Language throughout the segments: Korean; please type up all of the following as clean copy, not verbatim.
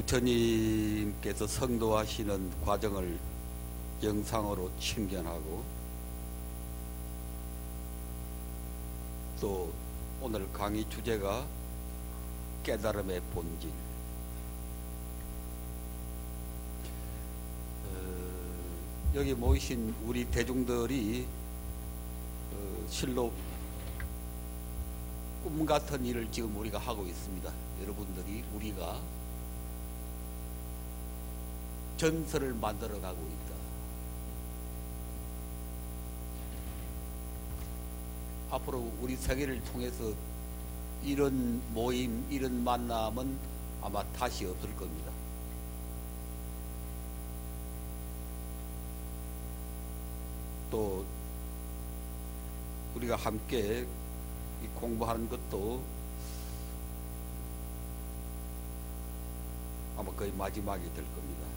부처님께서 성도하시는 과정을 영상으로 친견하고, 또 오늘 강의 주제가 깨달음의 본질. 여기 모이신 우리 대중들이 실로 꿈 같은 일을 지금 우리가 하고 있습니다. 여러분들이, 우리가 전설을 만들어 가고 있다. 앞으로 우리 세계를 통해서 이런 모임, 이런 만남은 아마 다시 없을 겁니다. 또 우리가 함께 공부하는 것도 아마 거의 마지막이 될 겁니다.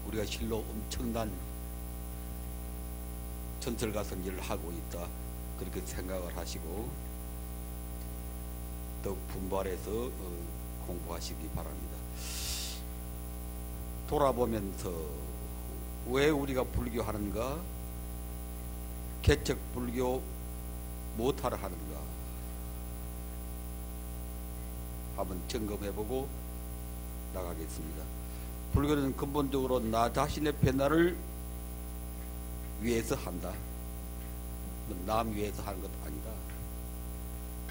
우리가 실로 엄청난 전설 같은 일을 하고 있다, 그렇게 생각을 하시고 더욱 분발해서 공부하시기 바랍니다. 돌아보면서 왜 우리가 불교하는가, 개척 불교 못하러 하는가 한번 점검해보고 나가겠습니다. 불교는 근본적으로 나 자신의 변화를 위해서 한다. 남 위해서 하는 것 아니다.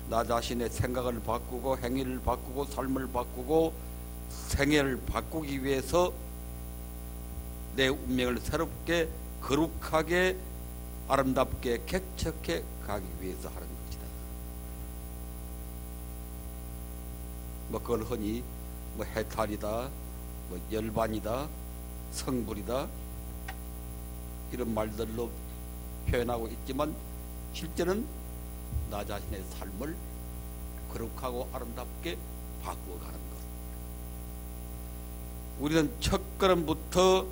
나 자신의 생각을 바꾸고 행위를 바꾸고 삶을 바꾸고 생애를 바꾸기 위해서 내 운명을 새롭게 거룩하게 아름답게 개척해 가기 위해서 하는 것이다. 그걸 흔히 해탈이다, 열반이다, 성불이다, 이런 말들로 표현하고 있지만, 실제는 나 자신의 삶을 거룩하고 아름답게 바꾸어가는 것. 우리는 첫걸음부터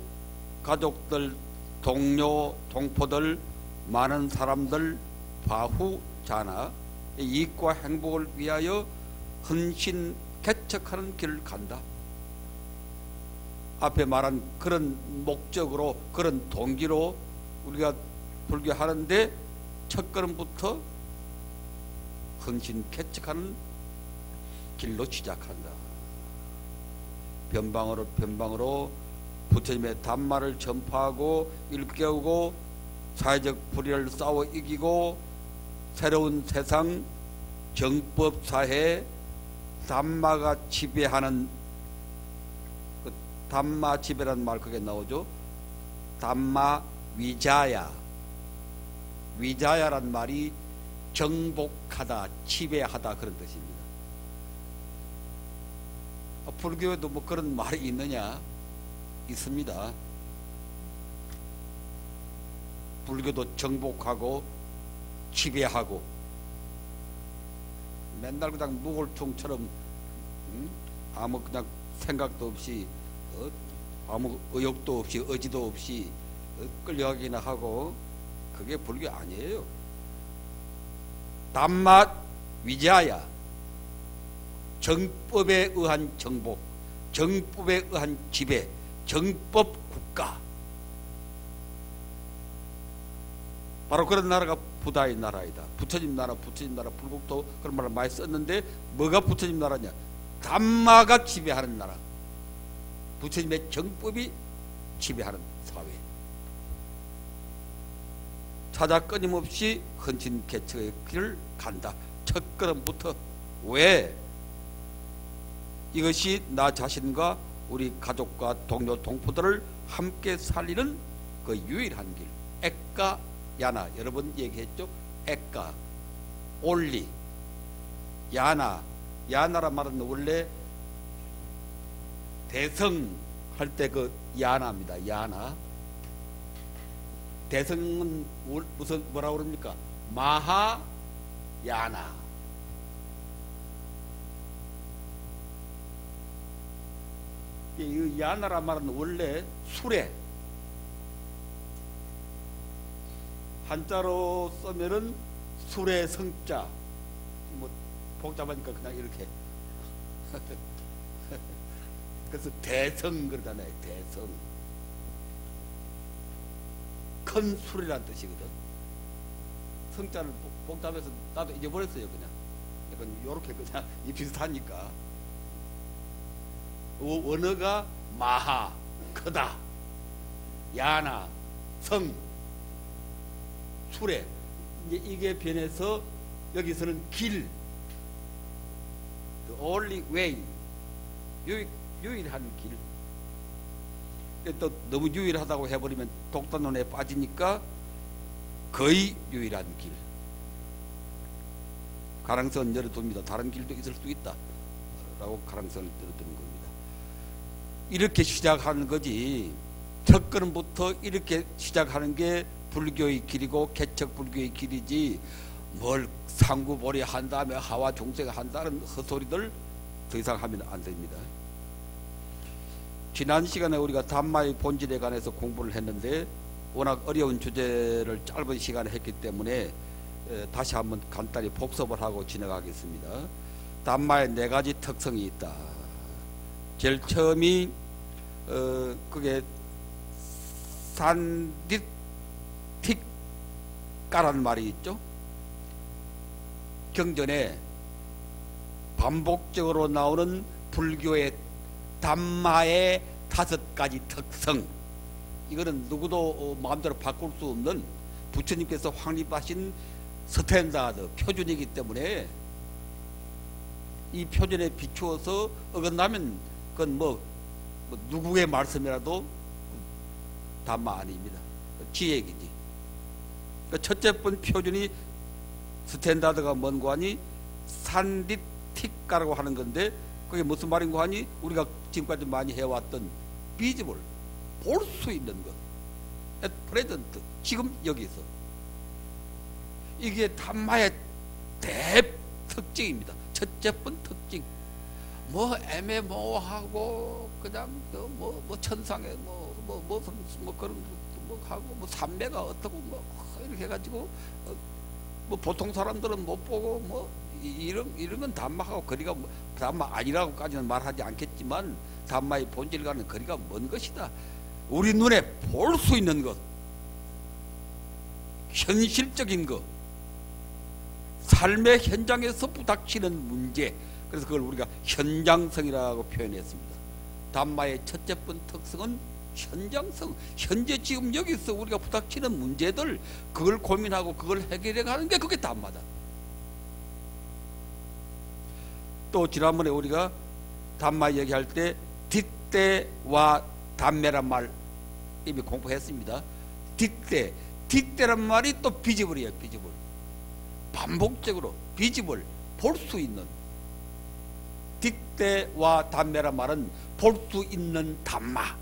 가족들, 동료, 동포들, 많은 사람들 바후 자나 이익과 행복을 위하여 헌신 개척하는 길을 간다. 앞에 말한 그런 목적으로, 그런 동기로 우리가 불교하는데 첫걸음부터 헌신 개척하는 길로 시작한다. 변방으로 부처님의 담마를 전파하고 일깨우고 사회적 불의를 싸워 이기고 새로운 세상 정법사회 담마가 지배하는, 그 담마 지배라는 말 그게 나오죠. 담마 위자야. 위자야란 말이 정복하다, 지배하다, 그런 뜻입니다. 불교에도 그런 말이 있느냐? 있습니다. 불교도 정복하고 지배하고, 맨날 그냥 무골통처럼 아무 그냥 생각도 없이 아무 의욕도 없이 의지도 없이 끌려가기나 하고, 그게 불교 아니에요. 담마 위자야, 정법에 의한 정복, 정법에 의한 지배, 정법 국가. 바로 그런 나라가 부다의 나라이다. 부처님 나라, 불국도 그런 말을 많이 썼는데, 뭐가 부처님 나라냐? 담마가 지배하는 나라, 부처님의 정법이 지배하는 사회. 찾아 끊임없이 헌신 개척의 길을 간다. 첫걸음부터. 왜? 이것이 나 자신과 우리 가족과 동료 동포들을 함께 살리는 그 유일한 길. 액가 야나, 여러 번 얘기했죠. 액가, 올리, 야나. 야나란 말은 원래 대성 할 때 그 야나입니다. 야나. 대성은 무슨 뭐라고 그럽니까? 마하야나. 이 야나란 말은 원래 수레, 한자로 쓰면은 수레 성자, 뭐 복잡하니까 그냥 이렇게 그래서 대성 그러잖아요. 대성. 큰 술이란 뜻이거든. 성자를 복잡해서 나도 잊어버렸어요. 그냥 약간 요렇게 그냥 이 비슷하니까. 원어가 마하 크다, 야나 성 술에 이제 이게 변해서 여기서는 길, the only way, 유일한 길. 또 너무 유일하다고 해버리면 독단론에 빠지니까 거의 유일한 길. 가능성은 열어둡니다. 다른 길도 있을 수 있다 라고 가능성을 열어두는 겁니다. 이렇게 시작하는 거지. 첫걸음부터 이렇게 시작하는 게 불교의 길이고 개척 불교의 길이지, 뭘 상구보리 한 다음에 하와 중생 한다는 헛소리들 더 이상 하면 안 됩니다. 지난 시간에 우리가 담마의 본질에 관해서 공부를 했는데 워낙 어려운 주제를 짧은 시간에 했기 때문에 다시 한번 간단히 복습을 하고 지나가겠습니다. 담마의 4가지 특성이 있다. 제일 처음이 그게 산디틱가라는 말이 있죠. 경전에 반복적으로 나오는 불교의 담마의 5가지 특성, 이거는 누구도 마음대로 바꿀 수 없는 부처님께서 확립하신 스탠다드 표준이기 때문에 이 표준에 비추어서 어긋나면 그건 뭐 누구의 말씀이라도 담마 아닙니다. 지 얘기지. 첫째 번 표준이 스탠다드가 뭔고 하니 산디틱가라고 하는 건데, 그게 무슨 말인고 하니 우리가 지금까지 많이 해왔던 비지블, 볼 수 있는 것, at present, 지금 여기서. 이게 담마의 대특징입니다. 첫째 번 특징. 뭐 애매모호하고 그냥 뭐 천상에 뭐 그런 뭐 하고 뭐 삼매가 어떻고 뭐 이렇게 해가지고 뭐 보통 사람들은 못 보고 뭐 이런 건 담마하고 거리가 담마 아니라고까지는 말하지 않겠지만 담마의 본질과는 거리가 먼 것이다. 우리 눈에 볼 수 있는 것, 현실적인 것, 삶의 현장에서 부닥치는 문제, 그래서 그걸 우리가 현장성이라고 표현했습니다. 담마의 첫째 번 특성은 현장성, 현재 지금 여기서 우리가 부닥치는 문제들, 그걸 고민하고 그걸 해결해 가는 게 그게 담마다. 또 지난번에 우리가 담마 얘기할 때 뒷대와 담매란 말 이미 공부했습니다. 뒷대란 말이 또 비지블이에요. 비지블. 반복적으로 비지블, 볼 수 있는. 뒷대와 담매란 말은 볼 수 있는 담마.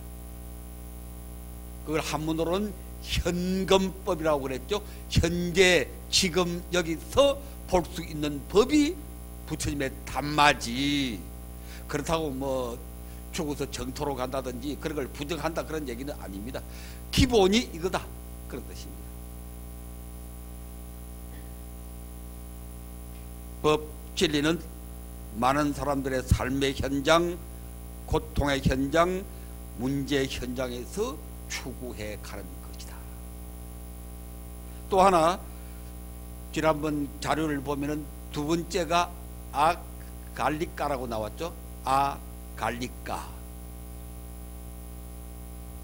그걸 한문으로는 현검법이라고 그랬죠. 현재 지금 여기서 볼 수 있는 법이 부처님의 담마지. 그렇다고 뭐 죽어서 정토로 간다든지 그런 걸 부정한다 그런 얘기는 아닙니다. 기본이 이거다 그런 뜻입니다. 법 진리는 많은 사람들의 삶의 현장, 고통의 현장, 문제의 현장에서 추구해 가는 것이다. 또 하나, 지난번 자료를 보면은 두 번째가 아갈리까라고 나왔죠. 아갈리까.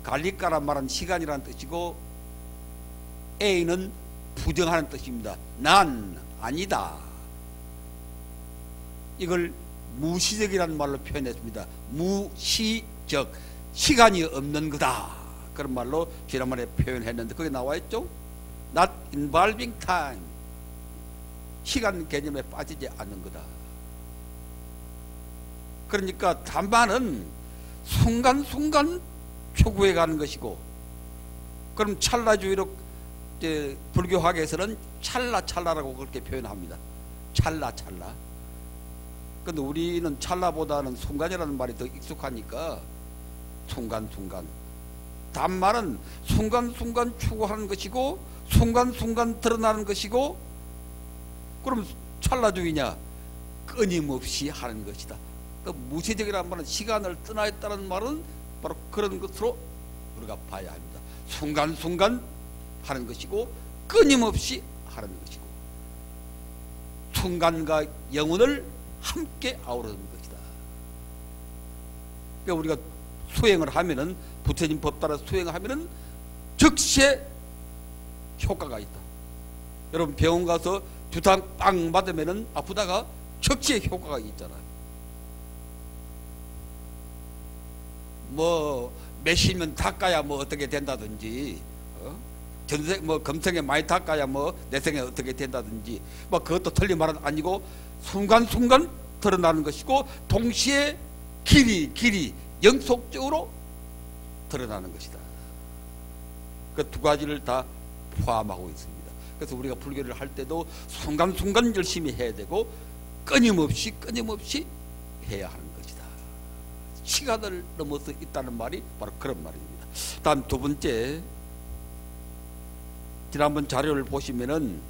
갈리까란 말은 시간이라는 뜻이고, A는 부정하는 뜻입니다. 난 아니다. 이걸 무시적이라는 말로 표현했습니다. 무시적, 시간이 없는 거다. 그런 말로 지난번에 표현했는데 그게 나와있죠. Not involving time, 시간 개념에 빠지지 않는 거다. 그러니까 담마는 순간순간 추구해 가는 것이고, 그럼 찰나주의로 이제 불교학에서는 찰나라고 그렇게 표현합니다. 찰나. 근데 우리는 찰나보다는 순간이라는 말이 더 익숙하니까 순간순간. 담마는 순간순간 추구하는 것이고 순간순간 드러나는 것이고, 그럼 찰나주의냐? 끊임없이 하는 것이다. 그 무시적이라는 말은 시간을 떠나 있다는 말은 바로 그런 것으로 우리가 봐야 합니다. 순간순간 하는 것이고 끊임없이 하는 것이고 순간과 영혼을 함께 아우르는 것이다. 그러니까 우리가 수행을 하면은, 부처님 법 따라 수행을 하면은 즉시에 효과가 있다. 여러분 병원 가서 주사 빵 맞으면은 아프다가 즉시에 효과가 있잖아요. 뭐 몇십년 닦아야 뭐 어떻게 된다든지, 전생 뭐 금생에 많이 닦아야 뭐 내생에 어떻게 된다든지, 뭐 그것도 틀린 말은 아니고 순간순간 드러나는 것이고 동시에 길이 영속적으로 드러나는 것이다. 그 두 가지를 다 포함하고 있습니다. 그래서 우리가 불교를 할 때도 순간순간 열심히 해야 되고 끊임없이 해야 하는 것이다. 시간을 넘어서 있다는 말이 바로 그런 말입니다. 다음 두 번째, 지난번 자료를 보시면은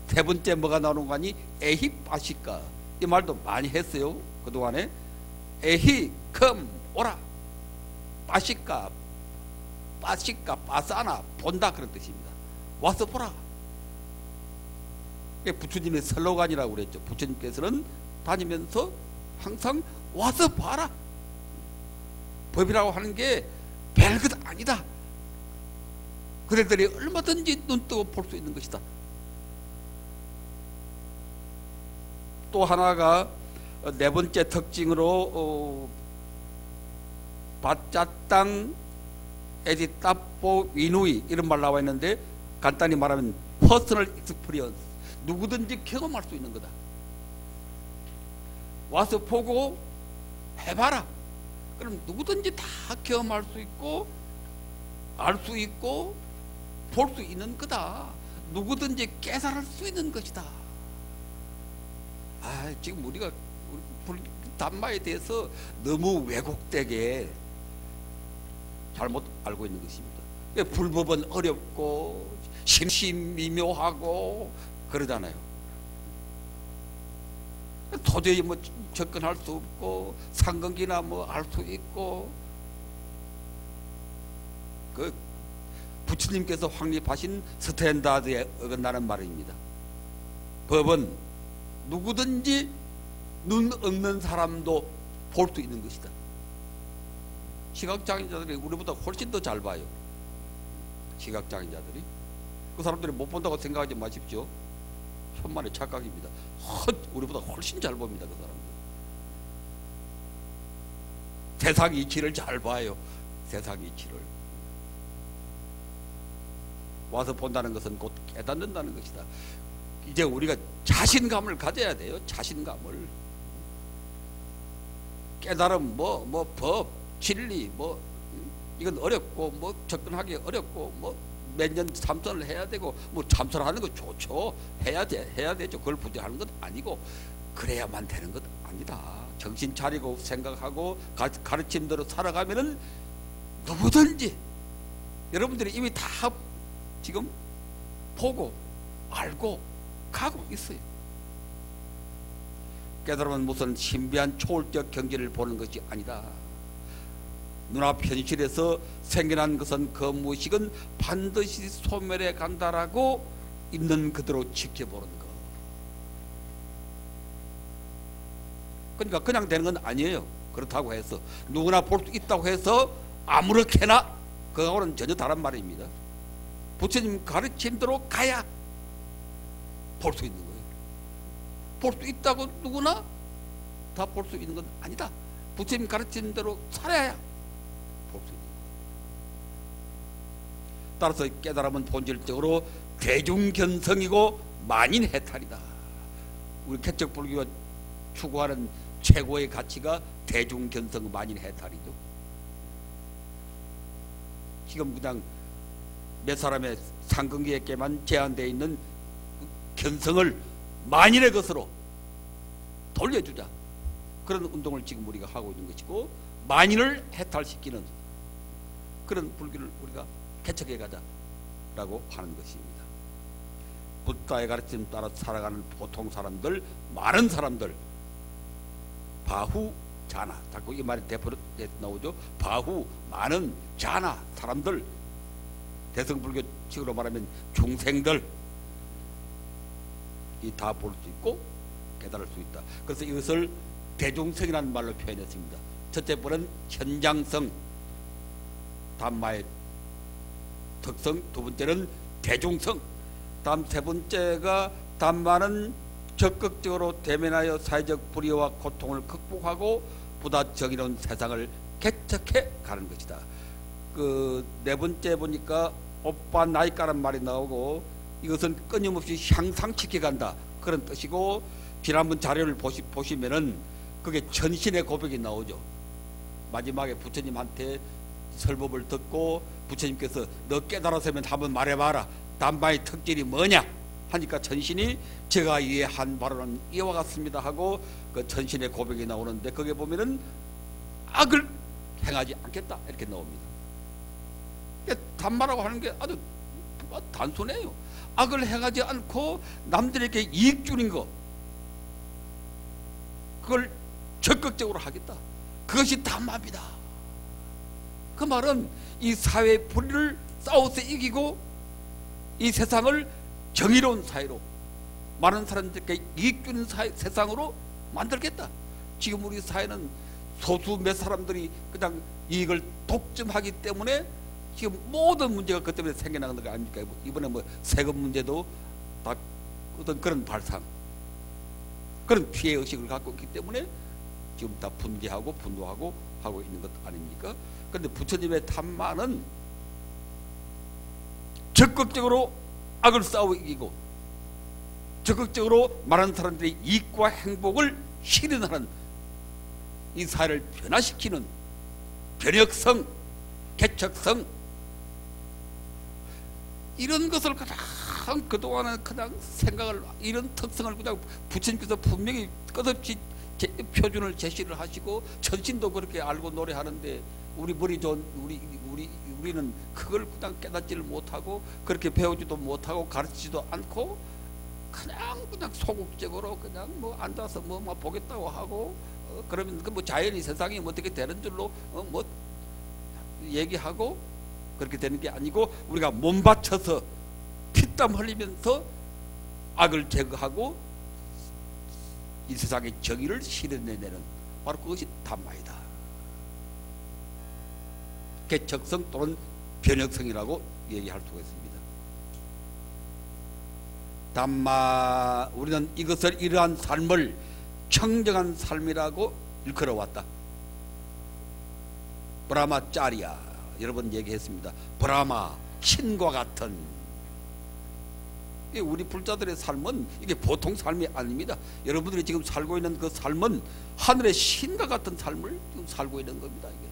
세 번째 뭐가 나오는 거 아니? 에히 빠시까, 이 말도 많이 했어요. 그동안에 에히 컴 오라, 빠시까 빠사나 본다, 그런 뜻입니다. 와서 보라. 부처님의 슬로건이라고 그랬죠. 부처님께서는 다니면서 항상 와서 봐라. 법이라고 하는 게 별것 아니다. 그들이 얼마든지 눈뜨고 볼 수 있는 것이다. 또 하나가 네 번째 특징으로 바짜땅 에디따포 위누이, 이런 말 나와 있는데 간단히 말하면 퍼스널 익스피리언스, 누구든지 경험할 수 있는 거다. 와서 보고 해봐라. 그럼 누구든지 다 경험할 수 있고 알 수 있고 볼 수 있는 거다. 누구든지 깨달을 수 있는 것이다. 지금 우리가 불담마에 대해서 너무 왜곡되게 잘못 알고 있는 것입니다. 불법은 어렵고 심심미묘하고 그러잖아요. 도저히 뭐 접근할 수 없고 상근기나 뭐 알 수 있고, 그 부처님께서 확립하신 스탠다드에 어긋나는 말입니다. 법은 누구든지 눈 없는 사람도 볼 수 있는 것이다. 시각장애자들이 우리보다 훨씬 더 잘 봐요. 시각장애자들이. 그 사람들이 못 본다고 생각하지 마십시오. 천만의 착각입니다. 우리보다 훨씬 잘 봅니다. 그 사람들. 세상 이치를 잘 봐요. 세상 이치를. 와서 본다는 것은 곧 깨닫는다는 것이다. 이제 우리가 자신감을 가져야 돼요. 자신감을. 깨달음, 법, 진리, 이건 어렵고, 접근하기 어렵고, 몇 년 참선을 해야 되고, 참선하는 거 좋죠. 해야 되죠. 그걸 부정하는 것 아니고, 그래야만 되는 것 아니다. 정신 차리고 생각하고 가르침대로 살아가면은 누구든지, 여러분들이 이미 다 지금 보고 알고 가고 있어요. 깨달음은 무슨 신비한 초월적 경지를 보는 것이 아니다. 눈앞 현실에서 생겨난 것은 그 무의식은 반드시 소멸해 간다라고 있는 그대로 지켜보는 것. 그러니까 그냥 되는 건 아니에요. 그렇다고 해서 누구나 볼 수 있다고 해서 아무렇게나, 그거하고는 전혀 다른 말입니다. 부처님 가르침대로 가야 볼 수 있는 거예요. 볼 수 있다고 누구나 다 볼 수 있는 건 아니다. 부처님 가르침대로 살아야 볼 수 있는 거예요. 따라서 깨달음은 본질적으로 대중견성이고 만인해탈이다. 우리 개척불교가 추구하는 최고의 가치가 대중견성 만인해탈이죠. 지금 그냥 몇 사람의 상근기에게만 제한되어 있는 견성을 만인의 것으로 돌려주자, 그런 운동을 지금 우리가 하고 있는 것이고, 만인을 해탈시키는 그런 불교를 우리가 개척해 가자라고 하는 것입니다. 부다의 가르침 따라 살아가는 보통 사람들, 많은 사람들, 바후 자나. 자꾸 이 말이 대표로 나오죠. 바후 많은 자나 사람들, 대성불교식으로 말하면 중생들 이 다 볼 수 있고 깨달을 수 있다. 그래서 이것을 대중성이라는 말로 표현했습니다. 첫째 번은 현장성, 담마의 특성, 두 번째는 대중성, 다음 세 번째가 담마는 적극적으로 대면하여 사회적 불의와 고통을 극복하고 보다 정의로운 세상을 개척해 가는 것이다. 그 네 번째 보니까 오빠 나이까라는 말이 나오고 이것은 끊임없이 향상시켜 간다 그런 뜻이고, 지난번 자료를 보시면은 그게 전신의 고백이 나오죠. 마지막에 부처님한테 설법을 듣고 부처님께서 너 깨달았으면 한번 말해봐라. 담마의 특질이 뭐냐 하니까 전신이 제가 이해한 바로는 이와 같습니다 하고 그 전신의 고백이 나오는데, 거기에 보면은 악을 행하지 않겠다 이렇게 나옵니다. 담마라고 하는 게 아주 단순해요. 악을 행하지 않고 남들에게 이익 주는 거, 그걸 적극적으로 하겠다. 그것이 담마입니다. 그 말은 이 사회 불의를 싸워서 이기고 이 세상을 정의로운 사회로, 많은 사람들에게 이익 주는 세상으로 만들겠다. 지금 우리 사회는 소수 몇 사람들이 그냥 이익을 독점하기 때문에 지금 모든 문제가 그 때문에 생겨나는 거 아닙니까? 이번에 뭐 세금 문제도 다 어떤 그런 발상, 그런 피해 의식을 갖고 있기 때문에 지금 다 분개하고 분노하고 하고 있는 것 아닙니까? 그런데 부처님의 담마는 적극적으로 악을 싸워 이기고 적극적으로 많은 사람들의 이익과 행복을 실현하는, 이 사회를 변화시키는 변혁성, 개척성, 이런 것을 가장 그동안은 그냥 생각을, 이런 특성을 그냥 부처님께서 분명히 끝없이 표준을 제시를 하시고 전신도 그렇게 알고 노래하는데 우리 머리 좋은 우리는 그걸 그냥 깨닫지를 못하고 그렇게 배우지도 못하고 가르치지도 않고 그냥 소극적으로 그냥 뭐 앉아서 뭐 보겠다고 하고 그러면 그 뭐 자연히 세상이 뭐 어떻게 되는 줄로 뭐 얘기하고 그렇게 되는 게 아니고, 우리가 몸 바쳐서 피땀 흘리면서 악을 제거하고 이 세상의 정의를 실현해내는, 바로 그것이 담마이다. 개척성 또는 변혁성이라고 얘기할 수가 있습니다. 담마, 우리는 이것을 이러한 삶을 청정한 삶이라고 일컬어왔다. 브라마짜리야, 여러분 얘기했습니다. 브라마, 신과 같은, 우리 불자들의 삶은 이게 보통 삶이 아닙니다. 여러분들이 지금 살고 있는 그 삶은 하늘의 신과 같은 삶을 지금 살고 있는 겁니다. 이게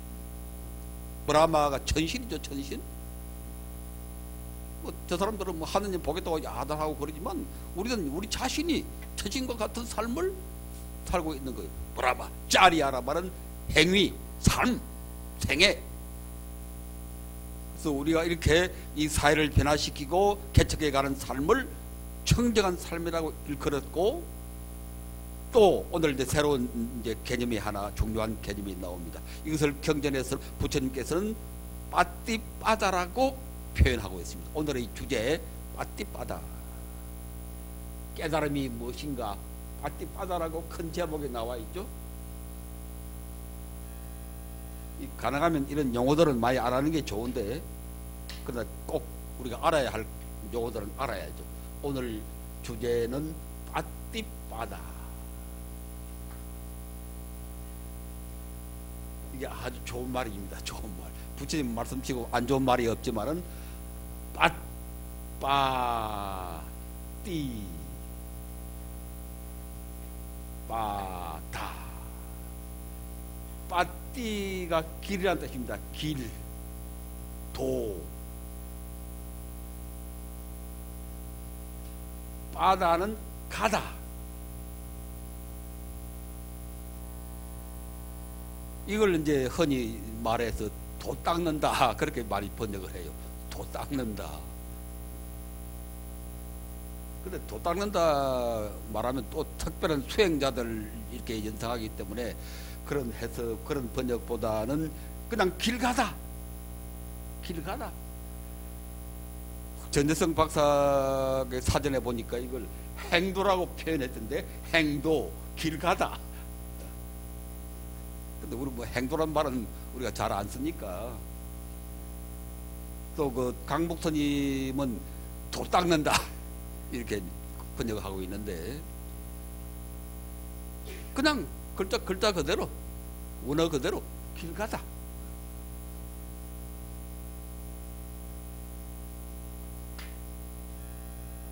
브라마가 천신이죠, 천신. 뭐 저 사람들은 뭐 하느님 보겠다고 야단하고 그러지만 우리는 우리 자신이 천신과 같은 삶을 살고 있는 거예요. 브라마, 짜리아라 말은 행위, 삶, 생애. 그래서 우리가 이렇게 이 사회를 변화시키고 개척해가는 삶을 청정한 삶이라고 일컬었고, 또 오늘 이제 새로운 이제 개념이 하나, 중요한 개념이 나옵니다. 이것을 경전에서 부처님께서는 빠띠빠다라고 표현하고 있습니다. 오늘의 주제 빠띠빠다, 깨달음이 무엇인가, 빠띠빠다라고 큰 제목에 나와 있죠. 가능하면 이런 용어들은 많이 안 하는 게 좋은데, 그러나 꼭 우리가 알아야 할 용어들은 알아야죠. 오늘 주제는 빠띠빠다. 이게 아주 좋은 말입니다. 좋은 말. 부처님 말씀치고 안 좋은 말이 없지만은 빠띠 빠다. 빠띠가 길이라는 뜻입니다. 길, 도. 빠다는 가다. 이걸 이제 흔히 말해서 도 닦는다, 그렇게 많이 번역을 해요. 도 닦는다. 근데 도 닦는다 말하면 또 특별한 수행자들 이렇게 연상하기 때문에 그런 해석, 그런 번역보다는 그냥 길 가다. 전재성 박사의 사전에 보니까 이걸 행도라고 표현했던데, 행도, 길 가다. 근데 우리 뭐 행도란 말은 우리가 잘 안 쓰니까. 또 그 강복 스님은 도 닦는다 이렇게 번역하고 있는데, 그냥 글자 그대로, 원어 그대로 길 가다.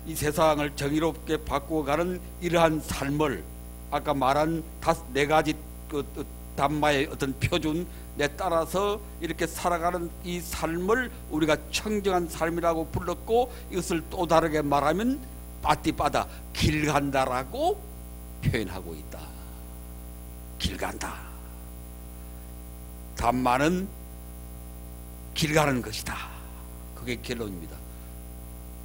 이 세상을 정의롭게 바꾸어가는 이러한 삶을, 아까 말한 네 가지 그 담마의 어떤 표준에 따라서 이렇게 살아가는 이 삶을 우리가 청정한 삶이라고 불렀고, 이것을 또 다르게 말하면 빠띠빠다, 길 간다라고 표현하고 있다. 길 간다. 담마는 길 가는 것이다. 그게 결론입니다.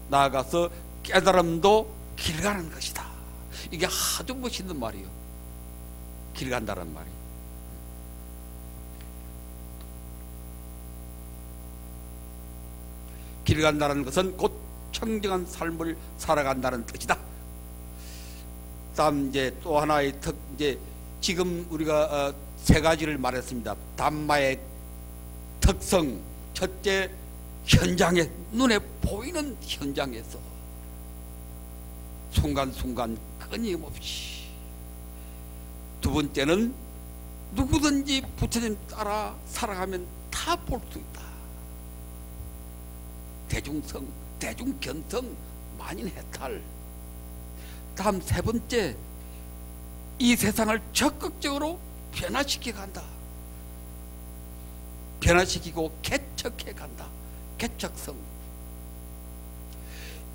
나아가서 깨달음도 길 가는 것이다. 이게 아주 멋있는 말이에요. 길 간다는 말이. 길 간다는 것은 곧 청정한 삶을 살아간다는 뜻이다. 다음 이제 또 하나의 이제 지금 우리가 세 가지를 말했습니다. 담마의 특성. 첫째, 현장에, 눈에 보이는 현장에서 순간순간 끊임없이. 두 번째는 누구든지 부처님 따라 살아가면 다 볼 수 있다. 대중성, 대중견성, 만인해탈. 다음 세 번째, 이 세상을 적극적으로 변화시켜 간다. 변화시키고 개척해 간다. 개척성.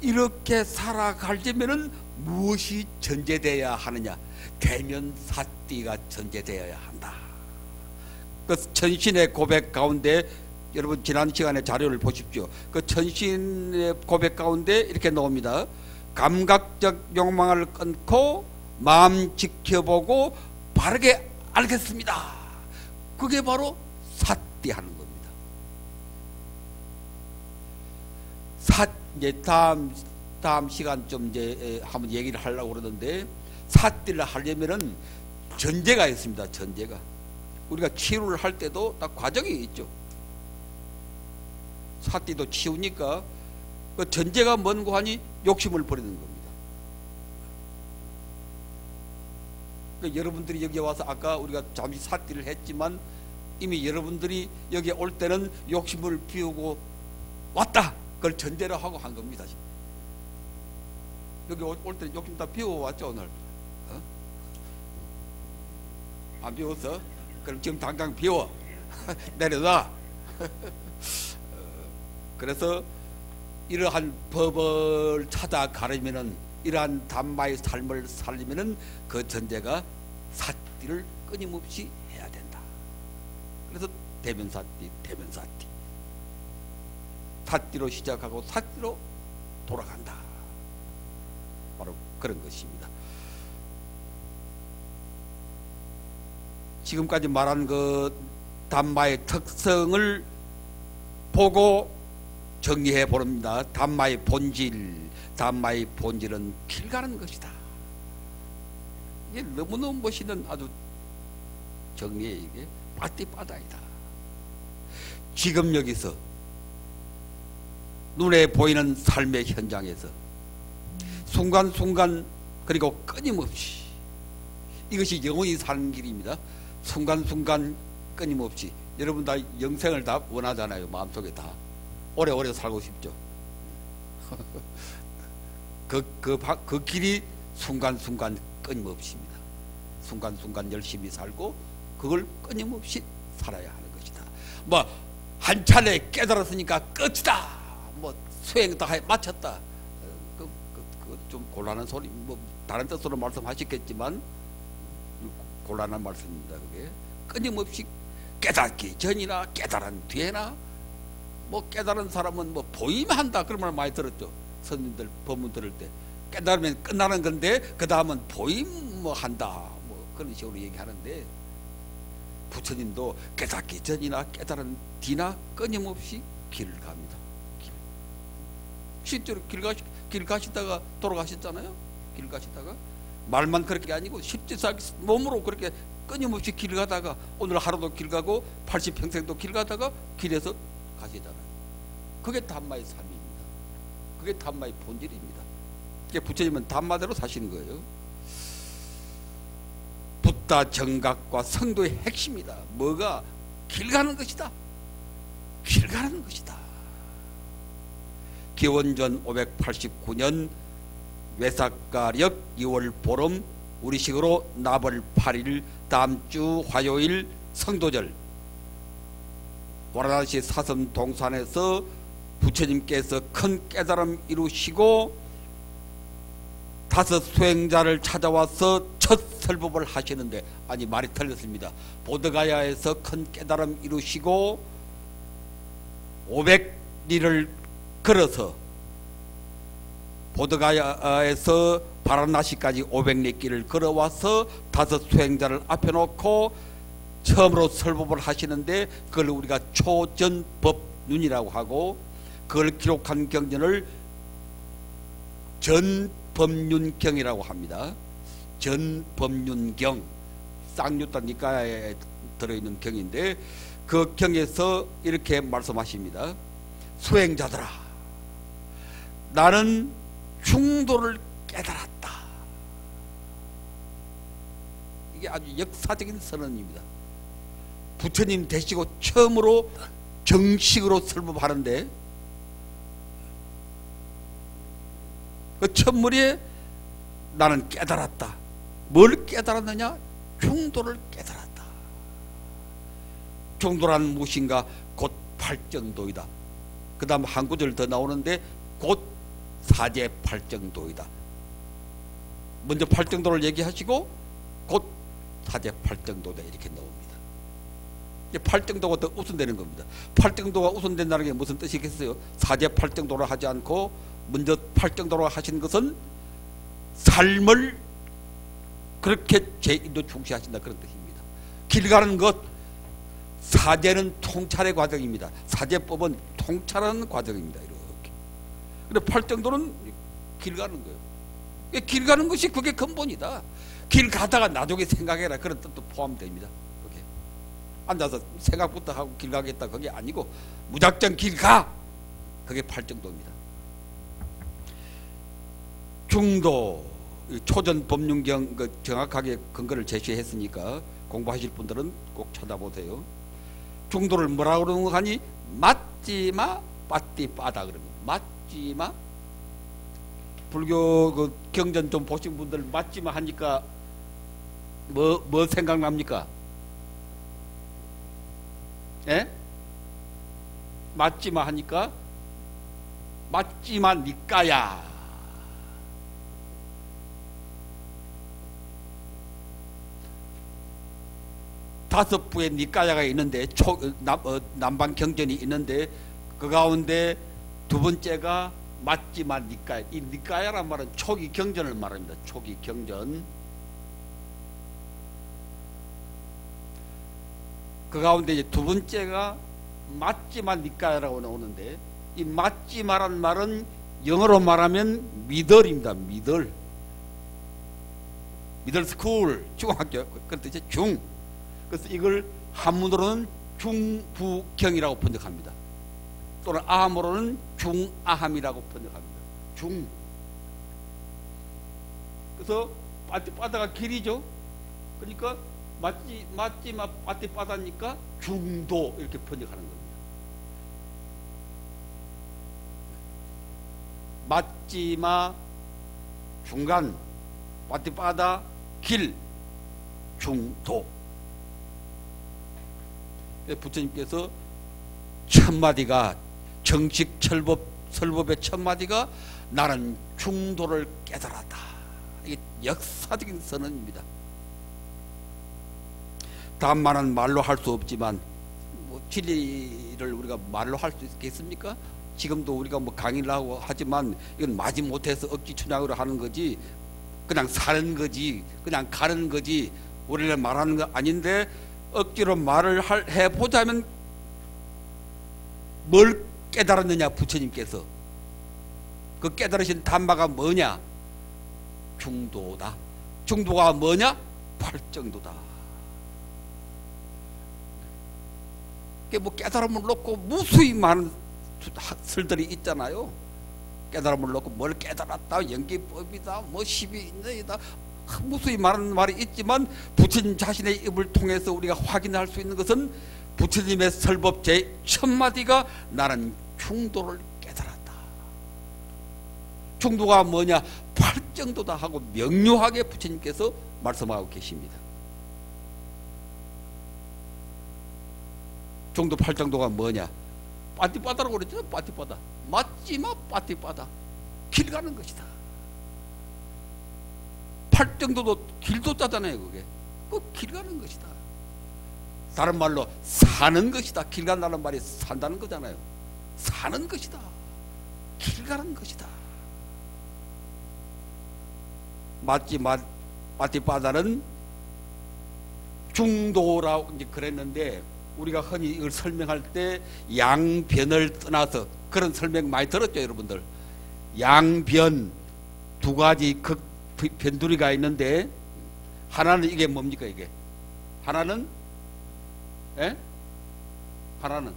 이렇게 살아가려면 무엇이 전제되어야 하느냐? 대면사띠가 전제되어야 한다. 그 천신의 고백 가운데, 여러분 지난 시간에 자료를 보십시오. 그 천신의 고백 가운데 이렇게 나옵니다. 감각적 욕망을 끊고 마음 지켜보고 바르게 알겠습니다. 그게 바로 사띠하는 겁니다. 이제 다음 시간 좀 이제 한번 얘기를 하려고 그러는데, 사띠를 하려면은 전제가 있습니다. 전제가. 우리가 치유를 할 때도 딱 과정이 있죠. 사띠도 치우니까 그 전제가 뭔고 하니 욕심을 버리는 겁니다. 그러니까 여러분들이 여기 와서, 아까 우리가 잠시 사띠를 했지만 이미 여러분들이 여기 올 때는 욕심을 비우고 왔다. 그걸 전제로 하고 한 겁니다. 여기 올 때는 욕심 다 비워왔죠 오늘? 안 비웠어? 그럼 지금 당장 비워. 내려놔. 그래서 이러한 법을 찾아가려면은, 이러한 담마의 삶을 살리면은 그 전제가 사띠를 끊임없이 해야 된다. 그래서 대면사띠, 대면사띠. 사띠로 시작하고 사띠로 돌아간다. 바로 그런 것입니다. 지금까지 말한 그 담마의 특성을 보고 정리해 보렵니다. 담마의 본질. 담마의 본질은 길 가는 것이다. 이게 너무너무 멋있는 아주 정리해. 이게 빠띠빠다이다. 지금 여기서 눈에 보이는 삶의 현장에서 순간순간, 그리고 끊임없이, 이것이 영원히 사는 길입니다. 순간순간 끊임없이. 여러분 다 영생을 다 원하잖아요. 마음속에 다 오래오래 살고 싶죠. 그 길이 순간순간 끊임없이입니다. 순간순간 열심히 살고 그걸 끊임없이 살아야 하는 것이다. 뭐 한 차례 깨달았으니까 끝이다. 뭐 수행 다 마쳤다. 좀 곤란한 소리, 뭐 다른 뜻으로 말씀하셨겠지만 곤란한 말씀입니다. 그게 끊임없이 깨닫기 전이나 깨달은 뒤에나, 뭐 깨달은 사람은 뭐 보임한다 그런 말 많이 들었죠. 선생님들 법문 들을 때 깨달으면 끝나는 건데 그 다음은 보임 뭐 한다 뭐 그런 식으로 얘기하는데, 부처님도 깨닫기 전이나 깨달은 뒤나 끊임없이 길을 갑니다. 실제로 길 가시다가 돌아가셨잖아요. 길 가시다가 말만 그렇게 아니고 실제 자기 몸으로 그렇게 끊임없이 길 가다가 오늘 하루도 길 가고 80평생도 길 가다가 길에서 가시잖아요. 그게 담마의 삶입니다. 그게 담마의 본질입니다. 그게 부처님은 담마대로 사시는 거예요. 붓다 정각과 성도의 핵심이다. 뭐가? 길 가는 것이다. 길 가는 것이다. 기원전 589년 외삭가력 2월 보름 우리식으로 나벌 8일 다음 주 화요일 성도절 와라나시 사섬 동산에서 부처님께서 큰 깨달음 이루시고 5 수행자를 찾아와서 첫 설법을 하시는데, 아니 말이 틀렸습니다. 보드가야에서 큰 깨달음 이루시고 500리를 걸어서 보드가야에서 바라나시까지 500리 길을 걸어와서 5 수행자를 앞에 놓고 처음으로 설법을 하시는데, 그걸 우리가 초전법륜이라고 하고, 그걸 기록한 경전을 전법륜경이라고 합니다. 전법륜경, 쌍유타 니까야에 들어있는 경인데, 그 경에서 이렇게 말씀하십니다. 수행자들아, 나는 중도를 깨달았다. 이게 아주 역사적인 선언입니다. 부처님 되시고 처음으로 정식으로 설법하는데, 그 첫물에 나는 깨달았다. 뭘 깨달았느냐? 중도를 깨달았다. 중도란 무엇인가? 곧 팔정도이다. 그 다음 한 구절 더 나오는데, 곧 사제 팔정도이다. 먼저 팔정도를 얘기하시고 곧 사제 팔정도다 이렇게 나옵니다. 팔정도가 더 우선되는 겁니다. 팔정도가 우선된다는 게 무슨 뜻이겠어요? 사제 팔정도를 하지 않고 먼저 팔정도를 하신 것은 삶을 그렇게 제인도 중시하신다, 그런 뜻입니다. 길 가는 것, 사제는 통찰의 과정입니다. 사제법은 통찰하는 과정입니다. 이렇게. 근데 팔정도는 길 가는 거예요. 길 가는 것이 그게 근본이다. 길 가다가 나중에 생각해라, 그런 뜻도 포함됩니다. 그게 앉아서 생각부터 하고 길 가겠다 그게 아니고 무작정 길 가, 그게 팔정도입니다. 중도, 초전 법륜경 정확하게 근거를 제시했으니까 공부하실 분들은 꼭 찾아보세요. 중도를 뭐라고 그러는 거 하니? 맞지마 빠띠빠다 그러면, 맞지마. 불교 그 경전 좀 보신 분들 맞지마 하니까 뭐 생각납니까? 예? 맞지마 하니까 맞지마 니까야. 다섯 부의 니까야가 있는데, 남방 경전이 있는데, 그 가운데 두 번째가 맞지마 니까야. 이 니까야란 말은 초기 경전을 말합니다. 초기 경전. 그 가운데 이제 두 번째가 맞지마 니까야라고 나오는데, 이 맞지마란 말은 영어로 말하면 미들입니다. 미들 스쿨, 중학교, 그런 뜻이 중. 그래서 이걸 한문으로는 중부경이라고 번역합니다. 또는 아함으로는 중아함이라고 번역합니다. 중. 그래서 빠띠빠다가 길이죠. 그러니까 맞지마 빠띠빠다니까 중도 이렇게 번역하는 겁니다. 맞지마 중간, 빠띠빠다 길, 중도. 부처님께서 첫 마디가 정식 설법의 첫 마디가 나는 중도를 깨달았다. 이게 역사적인 선언입니다. 다만은 말로 할 수 없지만, 진리를 우리가 말로 할 수 있겠습니까? 지금도 우리가 강의를 하고 하지만 이건 마지못해서 억지 춘향으로 하는 거지, 그냥 사는 거지, 그냥 가는 거지, 우리를 말하는 거 아닌데, 억지로 말을 해보자면 뭘 깨달았느냐? 부처님께서 그 깨달으신 단마가 뭐냐? 중도다. 중도가 뭐냐? 팔정도다. 뭐 깨달음을 놓고 무수히 많은 설들이 있잖아요. 깨달음을 놓고 뭘 깨달았다, 연기법이다, 뭐 십이인이다, 무수히 많은 말이 있지만 부처님 자신의 입을 통해서 우리가 확인할 수 있는 것은 부처님의 설법 제1마디가 나는 중도를 깨달았다. 중도가 뭐냐? 팔정도다 하고 명료하게 부처님께서 말씀하고 계십니다. 중도 팔정도가 뭐냐? 빠띠바다라고 그랬잖아요. 빠띠바다. 맞지마 빠띠바다. 길 가는 것이다. 팔정도도 길도 짜잖아요. 그게 길 가는 것이다. 다른 말로 사는 것이다. 길 간다는 말이 산다는 거잖아요. 사는 것이다. 길 가는 것이다. 맞지마 빠띠바다는 중도라고 이제 그랬는데, 우리가 흔히 이걸 설명할 때 양변을 떠나서 그런 설명 많이 들었죠, 여러분들. 양변 두 가지 변두리가 있는데, 하나는 이게 뭡니까? 이게 하나는 하나는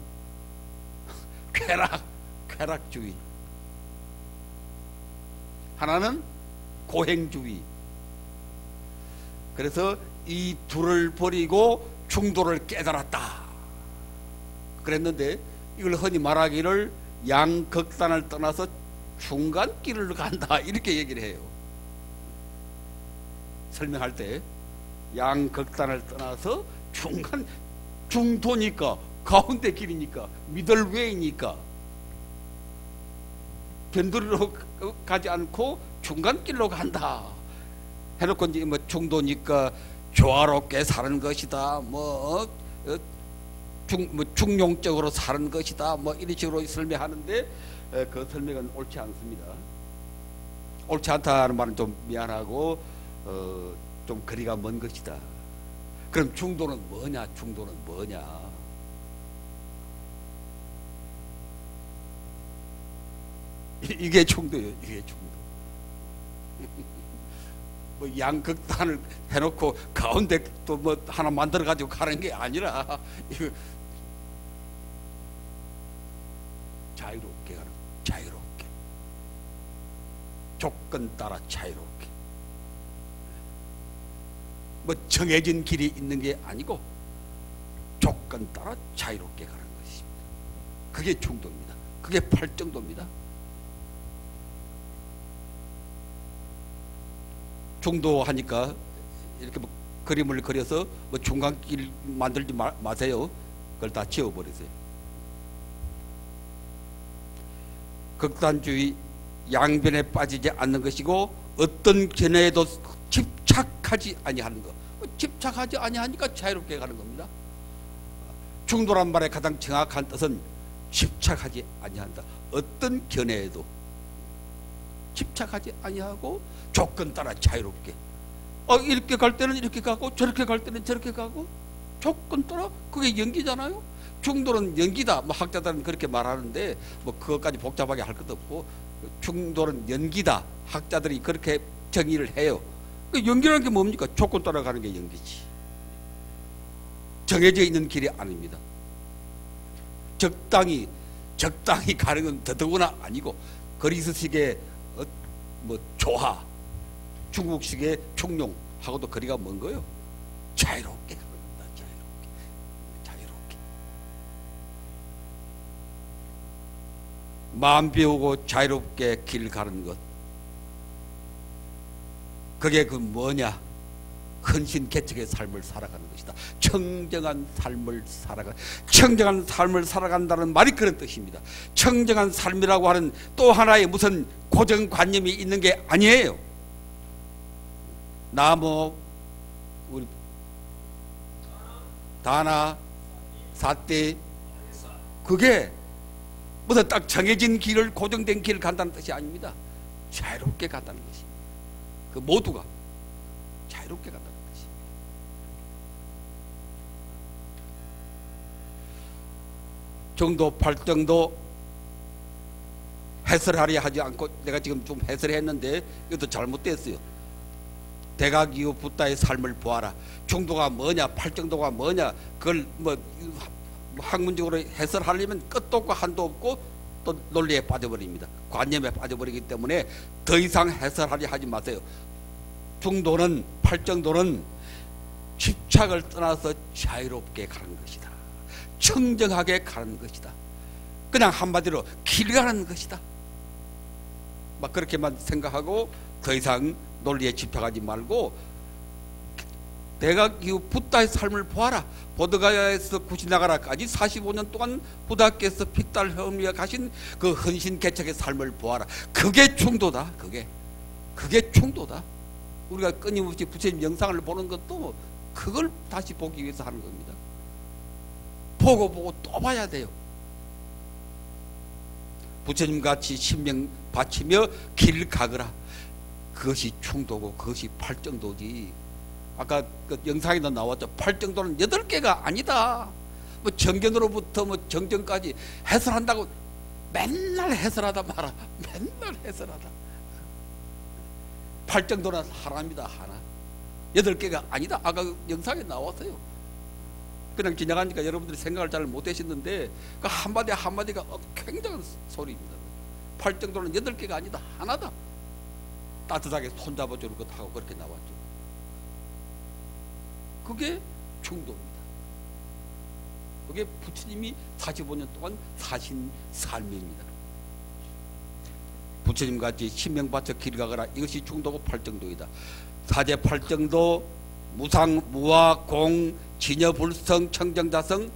쾌락주의, 하나는 고행주의. 그래서 이 둘을 버리고 중도를 깨달았다 그랬는데, 이걸 흔히 말하기를 양극단을 떠나서 중간길을 간다 이렇게 얘기를 해요. 설명할 때 양극단을 떠나서 중도니까 가운데 길이니까 미들웨이니까 변두리로 가지 않고 중간길로 간다 해놓고, 이제 뭐 중도니까 조화롭게 사는 것이다, 중용적으로 사는 것이다, 뭐 이런 식으로 설명하는데, 그 설명은 옳지 않습니다. 옳지 않다는 말은 좀 미안하고 좀 거리가 먼 것이다. 그럼 중도는 뭐냐? 중도는 뭐냐? 이게 중도예요. 이게 중도. 뭐 양극단을 해놓고 가운데 또 뭐 하나 만들어 가지고 가는 게 아니라, 이거 자유롭게 가는, 자유롭게, 조건 따라 자유롭게, 뭐 정해진 길이 있는 게 아니고 조건 따라 자유롭게 가는 것입니다. 그게 중도입니다. 그게 팔정도입니다. 중도하니까 이렇게 뭐 그림을 그려서 뭐 중간길 만들지 마세요. 그걸 다 지워버리세요. 극단주의, 양변에 빠지지 않는 것이고 어떤 견해에도 집착하지 아니하는 것. 집착하지 아니하니까 자유롭게 가는 겁니다. 중도란 말의 가장 정확한 뜻은 집착하지 아니한다. 어떤 견해에도 집착하지 아니하고 조건 따라 자유롭게, 이렇게 갈 때는 이렇게 가고 저렇게 갈 때는 저렇게 가고 조건 따라, 그게 연기잖아요. 중도는 연기다, 뭐 학자들은 그렇게 말하는데 뭐 그것까지 복잡하게 할 것도 없고, 중도는 연기다, 학자들이 그렇게 정의를 해요. 연기라는 게 뭡니까? 조건 따라 가는 게 연기지, 정해져 있는 길이 아닙니다. 적당히 가는 건 더더구나 아니고, 그리스식의 뭐 조화, 중국식의 총룡하고도 거리가 먼 거예요. 자유롭게 가는 겁니다. 자유롭게. 마음 비우고 자유롭게 길 가는 것, 그게 그 뭐냐? 헌신개척의 삶을 살아가는 것이다. 청정한 삶을 살아간다는 말이 그런 뜻입니다. 청정한 삶이라고 하는 또 하나의 무슨 고정관념이 있는 게 아니에요. 나무, 우리 다나, 사띠, 그게 무슨 딱 정해진 길을, 고정된 길을 간다는 뜻이 아닙니다. 자유롭게 간다는 것입니다. 그 모두가 자유롭게 간다는 뜻입니다. 정도 팔정도 해설하려 하지 않고 내가 지금 좀 해설했는데 이것도 잘못됐어요. 대각 이후 붓다의 삶을 보아라. 중도가 뭐냐, 팔정도가 뭐냐, 그걸 뭐 학문적으로 해설하려면 끝도 없고 한도 없고 또 논리에 빠져버립니다. 관념에 빠져버리기 때문에 더 이상 해설하려 하지 마세요. 중도는, 팔정도는 집착을 떠나서 자유롭게 가는 것이다. 청정하게 가는 것이다. 그냥 한마디로 길 가는 것이다. 막 그렇게만 생각하고 더 이상 논리에 집착하지 말고 대각 이후 붓다의 삶을 보아라. 보드가야에서 구시나가라까지 45년 동안 부다께서 핏달혐의에 가신 그 헌신개척의 삶을 보아라. 그게 중도다. 그게 중도다. 우리가 끊임없이 부처님 영상을 보는 것도 그걸 다시 보기 위해서 하는 겁니다. 보고 또 봐야 돼요. 부처님같이 신명 바치며 길 가거라. 그것이 중도고 그것이 팔정도지. 아까 그 영상에도 나왔죠. 팔정도는 8개가 아니다. 뭐 정견으로부터 뭐 정정까지 해설한다고 맨날 해설하다 말아. 맨날 해설하다. 팔정도는 하나입니다. 하나. 8개가 아니다. 아까 그 영상에 나왔어요. 그냥 지나가니까 여러분들이 생각을 잘 못하셨는데 그 한마디 한마디가 굉장한 소리입니다. 팔정도는 8개가 아니다. 하나다. 따뜻하게 손잡아주는 것 하고 그렇게 나왔죠. 그게 중도입니다. 그게 부처님이 45년 동안 사신 삶입니다. 부처님같이 신명 바쳐 길 가거라. 이것이 중도고 팔정도이다. 사제 팔정도 무상, 무화, 공, 진여, 불성, 청정자성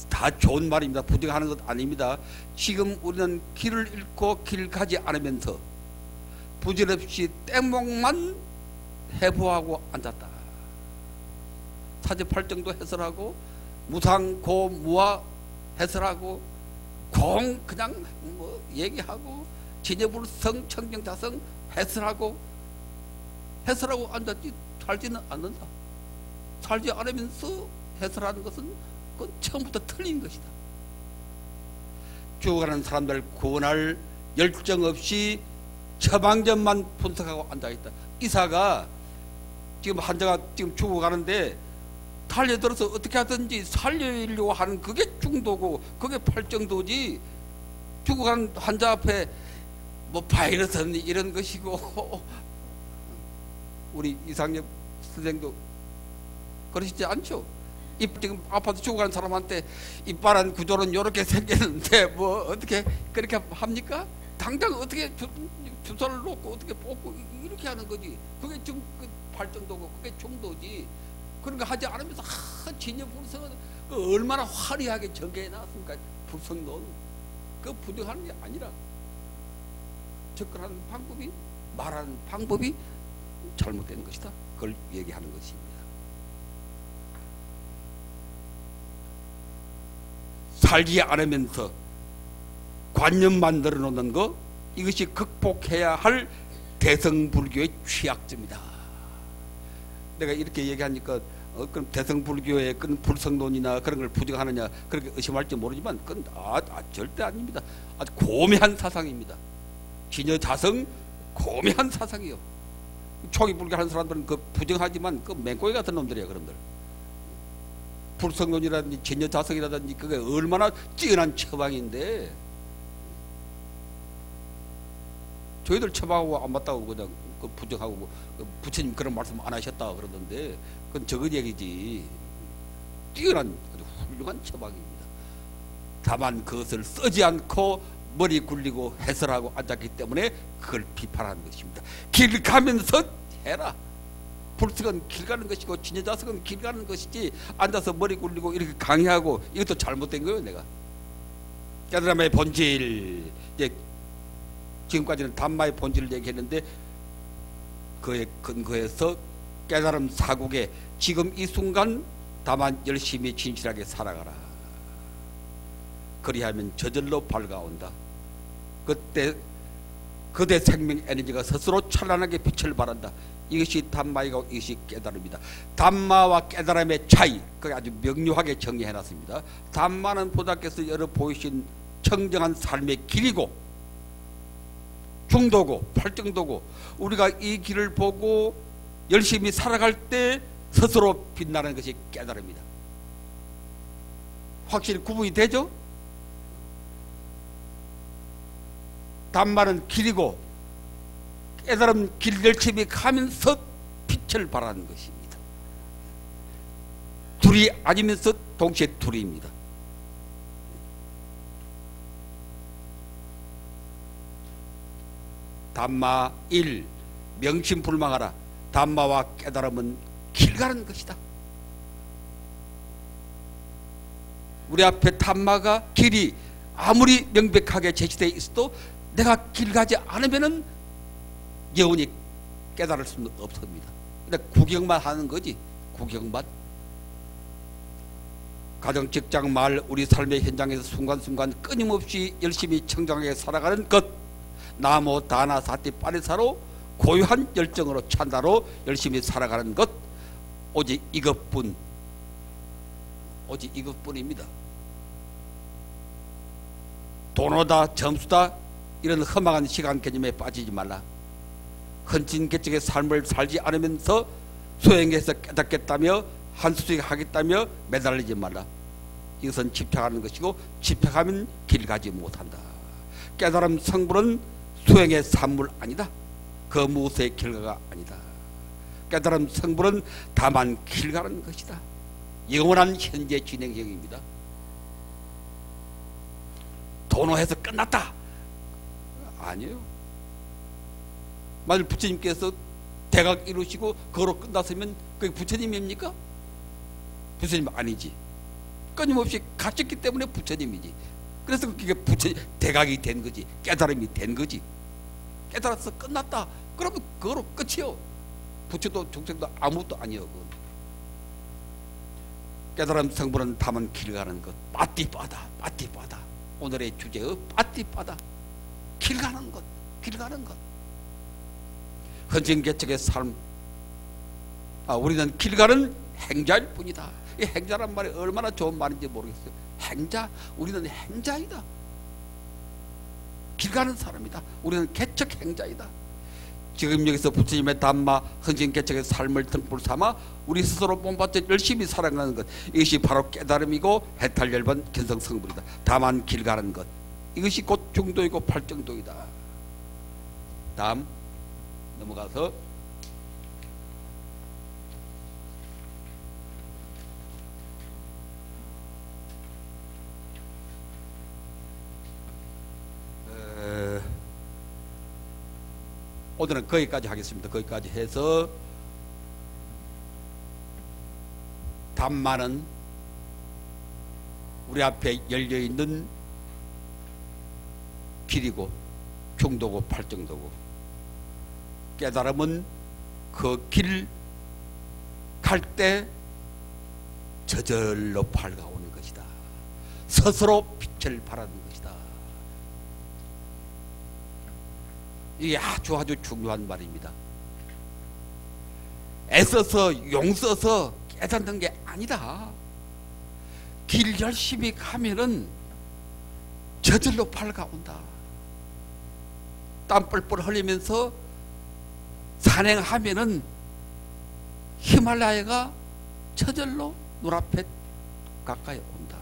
다 좋은 말입니다. 부정하는 것 아닙니다. 지금 우리는 길을 잃고 길 가지 않으면서 부질없이 땡목만 해부하고 앉았다. 사제 팔정도 해설하고 무상, 고, 무화 해설하고 공 그냥 뭐 얘기하고 진여, 불성, 청정자성 해설하고 앉았지 살지는 않는다. 살지 않으면서 해설하는 것은 그건 처음부터 틀린 것이다. 죽어가는 사람들 구원할 열정 없이 처방전만 분석하고 앉아있다. 이사가 지금 환자가 지금 죽어가는데 달려들어서 어떻게 하든지 살리려고 하는 그게 중도고 그게 팔정도지. 죽어간 환자 앞에 뭐 바이러스는 이런 것이고 우리 이상엽 선생도 그러시지 않죠? 지금 아파서 죽어가는 사람한테 이빨한 구조는 이렇게 생겼는데 뭐 어떻게 그렇게 합니까? 당장 어떻게 주사를 놓고 어떻게 뽑고 이렇게 하는 거지. 그게 지금 그 팔정도고 그게 중도지. 그런 거 하지 않으면서 진여 불성은 그 얼마나 화려하게 전개해 놨습니까? 불성론 그 부정하는 게 아니라 접근하는 방법이 말하는 방법이 잘못된 것이다. 그걸 얘기하는 것입니다. 살지 않으면서 관념 만들어 놓는 거 이것이 극복해야 할 대성불교의 취약점이다. 내가 이렇게 얘기하니까 그럼 대성불교의 그런 불성론이나 그런 걸 부정하느냐 그렇게 의심할지 모르지만 그건 절대 아닙니다. 아주 고매한 사상입니다. 진여자성 고매한 사상이요. 초기불교 하는 사람들은 그 부정하지만 그 맹꽁이 같은 놈들이야. 그런들 불성론이라든지 진여자성이라든지 그게 얼마나 뛰어난 처방인데 저희들 처방하고 안 맞다고 그냥 그 부정하고 그 부처님 그런 말씀 안 하셨다 그러던데 그건 적은 얘기지. 뛰어난 아주 훌륭한 처방입니다. 다만 그것을 쓰지 않고 머리 굴리고 해설하고 앉았기 때문에 그걸 비판하는 것입니다. 길 가면서 해라. 불성은 길 가는 것이고 진여자성은 길 가는 것이지 앉아서 머리 굴리고 이렇게 강의하고 이것도 잘못된 거예요. 내가 깨달음의 본질, 이제 지금까지는 담마의 본질을 얘기했는데 그에 근거해서 깨달음 사국에 지금 이 순간 다만 열심히 진실하게 살아가라. 그리하면 저절로 밝아온다. 그때 그대 생명 에너지가 스스로 찬란하게 빛을 발한다. 이것이 담마이고 이것이 깨달음이다. 담마와 깨달음의 차이, 그게 아주 명료하게 정리해놨습니다. 담마는 부처께서 여러 보이신 청정한 삶의 길이고 중도고 팔정도고, 우리가 이 길을 보고 열심히 살아갈 때 스스로 빛나는 것이 깨달음이다. 확실히 구분이 되죠? 담마는 길이고 깨달음 길 열심히 가면서 빛을 발하는 것입니다. 둘이 아니면서 동시에 둘입니다. 담마 1. 명심불망하라. 담마와 깨달음은 길 가는 것이다. 우리 앞에 담마가 길이 아무리 명백하게 제시되어 있어도 내가 길 가지 않으면은 영원히 깨달을 수는 없습니다. 그냥 구경만 하는 거지. 구경만. 가정, 직장, 마을, 우리 삶의 현장에서 순간순간 끊임없이 열심히 청정하게 살아가는 것, 나무 다나 사띠 빠리사로 고유한 열정으로 찬다로 열심히 살아가는 것, 오직 이것뿐, 오직 이것뿐입니다. 돈오다 점수다 이런 험악한 시간 개념에 빠지지 말라. 헌신개척의 삶을 살지 않으면서 소행해서 깨닫겠다며 한수익하겠다며 매달리지 말라. 이것은 집착하는 것이고, 집착하면 길 가지 못한다. 깨달음 성불은 수행의 산물 아니다. 그 무엇의 결과가 아니다. 깨달음 성불은 다만 길 가는 것이다. 영원한 현재 진행형입니다. 도노해서 끝났다. 아니에요. 만일 부처님께서 대각 이루시고 그거로 끝났으면 그게 부처님입니까? 부처님 아니지. 끊임없이 가셨기 때문에 부처님이지. 그래서 그게 대각이 된 거지. 깨달음이 된 거지. 깨달아서 끝났다. 그러면 그거로 끝이요. 부처도 중생도 아무것도 아니요. 그건. 깨달음 성불은 다만 길 가는 것. 빠띠빠다. 빠띠빠다. 오늘의 주제의 빠띠빠다. 길 가는 것. 길 가는 것. 헌신개척의 삶. 우리는 길 가는 행자일 뿐이다. 이 행자란 말이 얼마나 좋은 말인지 모르겠어요. 행자. 우리는 행자이다. 길 가는 사람이다. 우리는 개척 행자이다. 지금 여기서 부처님의 담마 헌신개척의 삶을 등불 삼아 우리 스스로 몸받쳐 열심히 살아가는 것, 이것이 바로 깨달음이고 해탈열반 견성성불이다. 다만 길 가는 것, 이것이 곧 중도이고 팔정도이다. 다음 넘어가서 오늘은 거기까지 하겠습니다. 거기까지 해서 담마는 우리 앞에 열려있는 길이고 중도고 팔정도고, 깨달음은 그 길 갈 때 저절로 밝아오는 것이다. 스스로 빛을 발하는 것이다. 이게 아주 중요한 말입니다. 애써서 용써서 깨닫는 게 아니다. 길 열심히 가면은 저절로 밝아온다. 땀 뻘뻘 흘리면서 산행하면은 히말라야가 저절로 눈앞에 가까이 온다.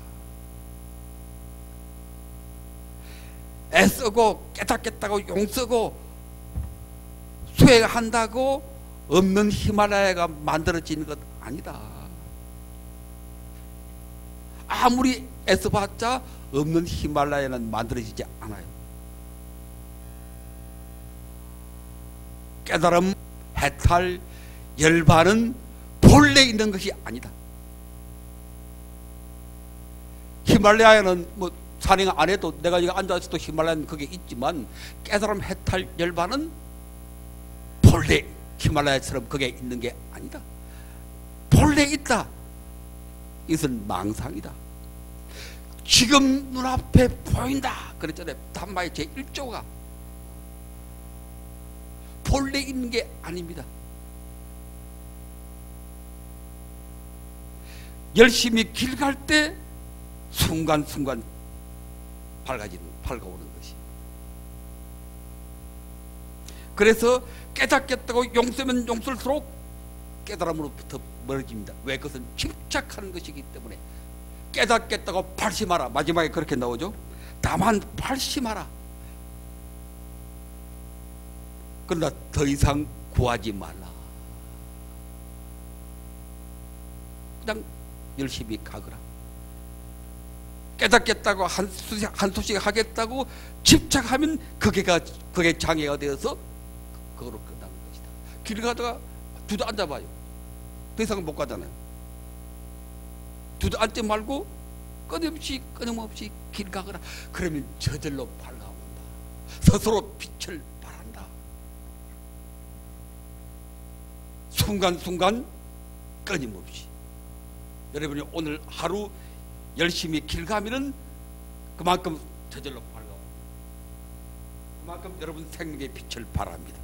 애쓰고 깨닫겠다고 용쓰고 수행한다고 없는 히말라야가 만들어지는 것 아니다. 아무리 애써봤자 없는 히말라야는 만들어지지 않아요. 깨달음, 해탈, 열반은 본래 있는 것이 아니다. 히말라야는 뭐 산행 안 해도 내가 여기 앉아있어도 히말라야는 그게 있지만, 깨달음, 해탈, 열반은 본래 히말라야처럼 그게 있는 게 아니다. 본래 있다. 이것은 망상이다. 지금 눈앞에 보인다 그랬잖아요. 담마의 제1조가 본래 있는 게 아닙니다. 열심히 길 갈 때 순간순간 밝아오는 것이. 그래서 깨닫겠다고 용서면 용서할수록 깨달음으로부터 멀어집니다. 왜? 그것은 집착하는 것이기 때문에. 깨닫겠다고 발심하라. 마지막에 그렇게 나오죠. 다만 발심하라. 그러나 더 이상 구하지 말라. 그냥 열심히 가거라. 깨닫겠다고 한수씩 하겠다고 집착하면 그게 장애가 되어서 그거로 끝나는 것이다. 길 가다가 주저앉아봐요. 더 이상 못 가잖아요. 주저앉지 말고 끊임없이 길 가거라. 그러면 저절로 밝아온다. 스스로 빛을 발한다. 순간순간 끊임없이. 여러분이 오늘 하루 열심히 길 가면은 그만큼 저절로 밝아옵니다. 그만큼 여러분 생명의 빛을 발합니다.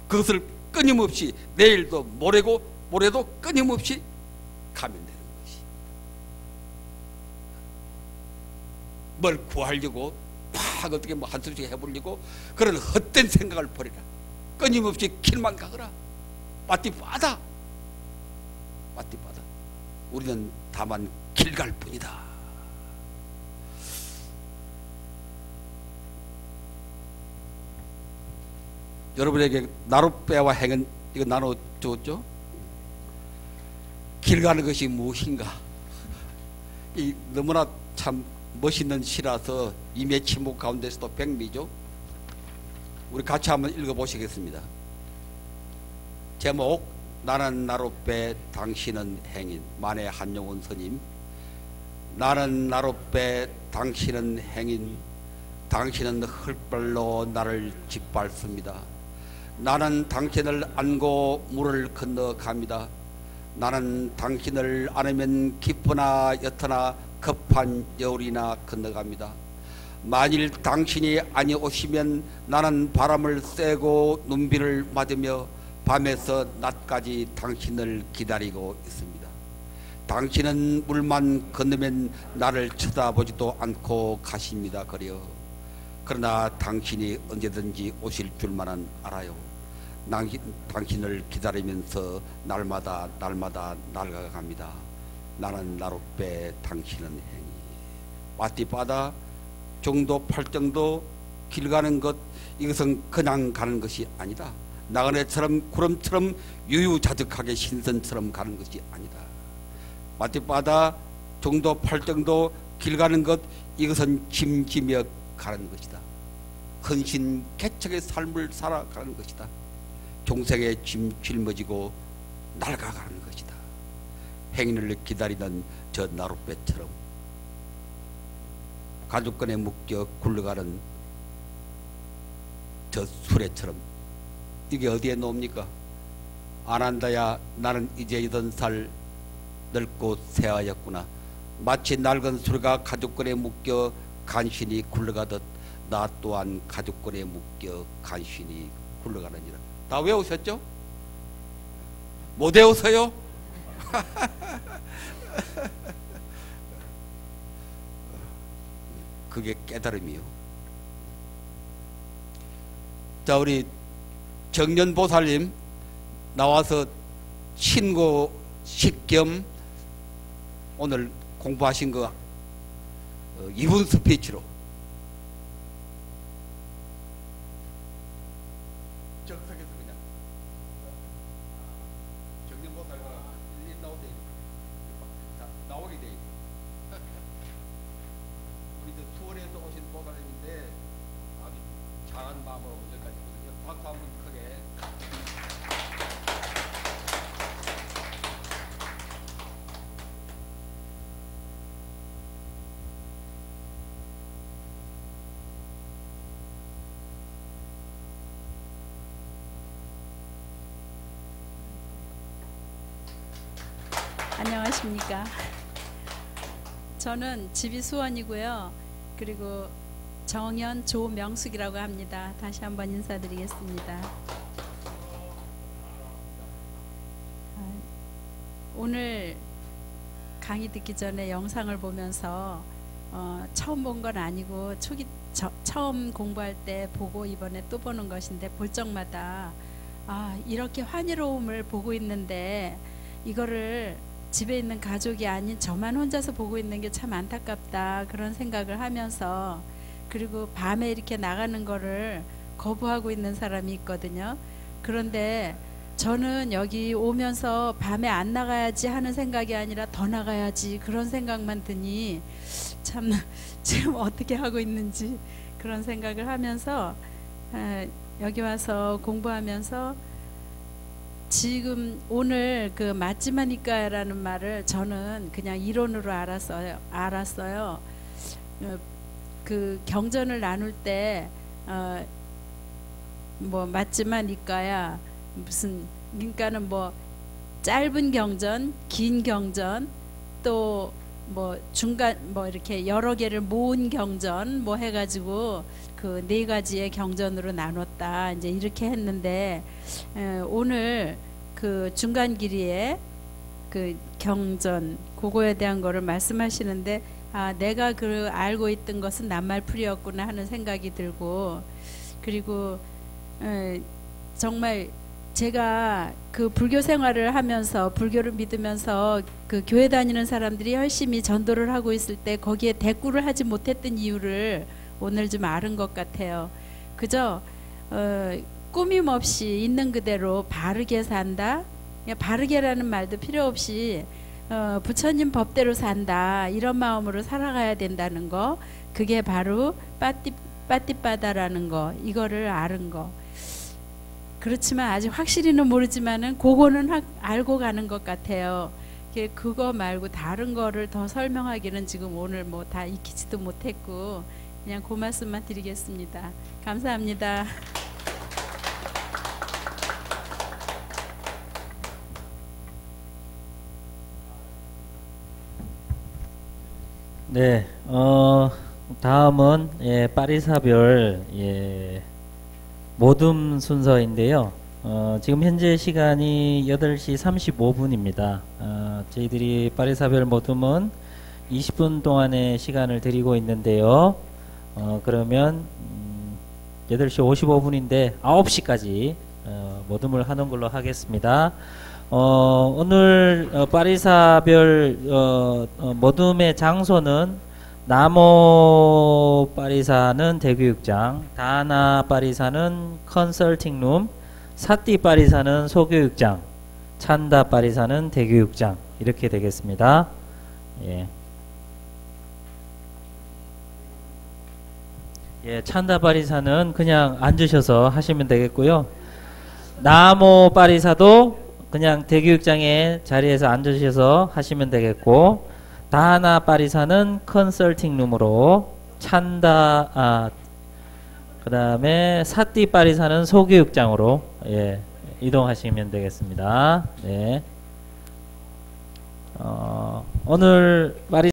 그것을 끊임없이 내일도 모레도 끊임없이 가면 되는 것이. 뭘 구하려고 막 어떻게 한숨씩 해보려고 그런 헛된 생각을 버리라. 끊임없이 길만 가거라. 빠띠빠다. 우리는 다만 길 갈 뿐이다. 여러분에게 나룻배와 행은 이거 나눠줬죠? 길 가는 것이 무엇인가? 이 너무나 참 멋있는 시라서 임의 침묵 가운데서도 백미죠. 우리 같이 한번 읽어보시겠습니다. 제목 나는 나룻배 당신은 행인. 만해 한용운 스님. 나는 나룻배 당신은 행인. 당신은 흙발로 나를 짓밟습니다. 나는 당신을 안고 물을 건너갑니다. 나는 당신을 안으면 깊으나 옅으나 급한 여울이나 건너갑니다. 만일 당신이 아니 오시면 나는 바람을 쐬고 눈비를 맞으며 밤에서 낮까지 당신을 기다리고 있습니다. 당신은 물만 건너면 나를 쳐다보지도 않고 가십니다. 그러나 당신이 언제든지 오실 줄만은 알아요. 당신을 기다리면서 날마다 날아갑니다. 나는 나룻배 당신은 행이. 빠띠빠다 정도 팔정도 길 가는 것, 이것은 그냥 가는 것이 아니다. 나그네처럼 구름처럼 유유자적하게 신선처럼 가는 것이 아니다. 빠띠빠다 정도 팔정도 길 가는 것, 이것은 짐지며 가는 것이다. 헌신개척의 삶을 살아가는 것이다. 종생의 짐 짊어지고 날아가는 것이다. 행인을 기다리는 저 나룻배처럼 가죽끈에 묶여 굴러가는 저 수레처럼. 이게 어디에 놓습니까? 안 한다야 나는 이제 8살 늙고 새하였구나. 마치 낡은 수레가 가죽끈에 묶여 간신히 굴러가듯 나 또한 가죽끈에 묶여 간신히 굴러가느니라. 다 외우셨죠? 못 외우세요? 그게 깨달음이요. 자, 우리 정년보살님 나와서 신고식 겸 오늘 공부하신 거 2분 스피치로 정석에서 그냥 정년보살과 나오게 돼 있어. 우리 수원에서 오신 보살님인데 아주 잘한 마음으로 여기까지 오거든요. 박수 한번 크게. 안녕하십니까. 저는 집이 수원이고요. 그리고 정연 조명숙이라고 합니다. 다시 한번 인사드리겠습니다. 오늘 강의 듣기 전에 영상을 보면서 처음 본 건 아니고 처음 공부할 때 보고 이번에 또 보는 것인데 볼 적마다 이렇게 환희로움을 보고 있는데 이거를 집에 있는 가족이 아닌 저만 혼자서 보고 있는 게 참 안타깝다 그런 생각을 하면서, 그리고 밤에 이렇게 나가는 거를 거부하고 있는 사람이 있거든요. 그런데 저는 여기 오면서 밤에 안 나가야지 하는 생각이 아니라 더 나가야지 그런 생각만 드니 참 지금 어떻게 하고 있는지 그런 생각을 하면서 여기 와서 공부하면서 지금 오늘 그 맞지마니까라는 말을 저는 그냥 이론으로 알았어요. 그 경전을 나눌 때 뭐 맞지마니까야 무슨, 그러니까는 뭐 짧은 경전, 긴 경전, 또 뭐 중간 뭐 이렇게 여러 개를 모은 경전 뭐 해가지고 그 네 가지의 경전으로 나눴다 이제 이렇게 했는데, 오늘 그 중간 길이에 그 경전 그거에 대한 거를 말씀하시는데 내가 그 알고 있던 것은 낱말풀이였구나 하는 생각이 들고, 그리고 정말 제가 그 불교 생활을 하면서 불교를 믿으면서 그 교회 다니는 사람들이 열심히 전도를 하고 있을 때 거기에 대꾸를 하지 못했던 이유를 오늘 좀 아는 것 같아요. 그저 꾸밈 없이 있는 그대로 바르게 산다, 바르게라는 말도 필요 없이 부처님 법대로 산다 이런 마음으로 살아가야 된다는 거, 그게 바로 빠띠빠다라는 거, 이거를 아는 거. 그렇지만 아직 확실히는 모르지만은 그거는 알고 가는 것 같아요. 그거 말고 다른 거를 더 설명하기는 지금 오늘 뭐 다 익히지도 못했고 그냥 그 말씀만 드리겠습니다. 감사합니다. 네, 다음은 빠리사별 모둠 순서인데요. 지금 현재 시간이 8시 35분입니다. 저희들이 빠리사별 모둠은 20분 동안의 시간을 드리고 있는데요. 그러면 8시 55분인데 9시까지 모둠을 하는 걸로 하겠습니다. 오늘 빠리사별 모둠의 장소는 나모 빠리사는 대교육장, 다나 빠리사는 컨설팅룸, 사띠 빠리사는 소교육장, 찬다 빠리사는 대교육장 이렇게 되겠습니다. 찬다 빠리사는 그냥 앉으셔서 하시면 되겠고요. 나모 빠리사도 그냥 대교육장의 자리에서 앉으셔서 하시면 되겠고, 다나 빠리사는 컨설팅 룸으로, 찬다 그 다음에 사띠 빠리사는 소교육장으로 이동하시면 되겠습니다. 네. 오늘 빠리